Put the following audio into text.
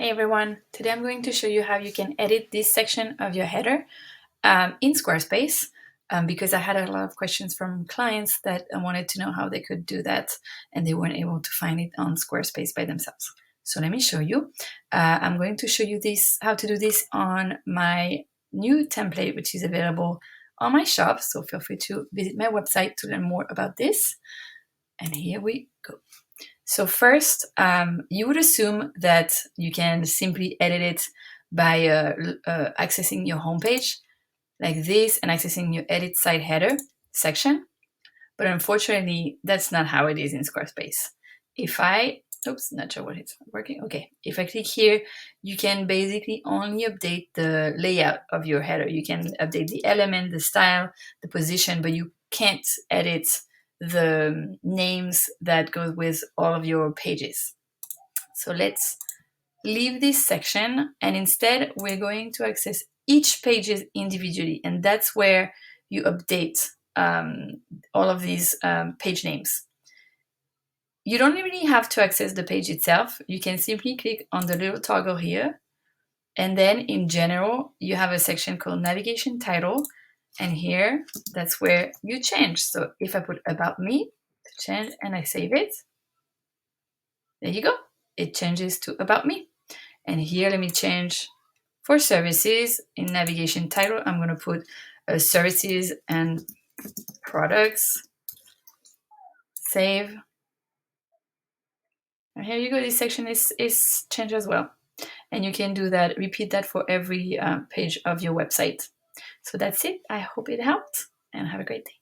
Hey everyone, today I'm going to show you how you can edit this section of your header in SquareSpace because I had a lot of questions from clients that wanted to know how they could do that and they weren't able to find it on SquareSpace by themselves. So let me show you. I'm going to show you how to do this on my new template, which is available on my shop. So feel free to visit my website to learn more about this. And here we go. So first, you would assume that you can simply edit it by accessing your homepage like this and accessing your edit site header section. But unfortunately, that's not how it is in SquareSpace. If I, oops, not sure what it's working. Okay, if I click here, you can basically only update the layout of your header. You can update the element, the style, the position, but you can't edit the names that go with all of your pages. So let's leave this section and instead we're going to access each pages individually, and that's where you update all of these page names. You don't really have to access the page itself. You can simply click on the little toggle here, and then in general you have a section called navigation title, and here that's where you change. So if I put about me, change, and I save it, there you go, it changes to about me. And here let me change for services. In navigation title I'm going to put services and products, save, and here you go, this section is changed as well. And you can do that, repeat that for every page of your website. So that's it. I hope it helped and have a great day.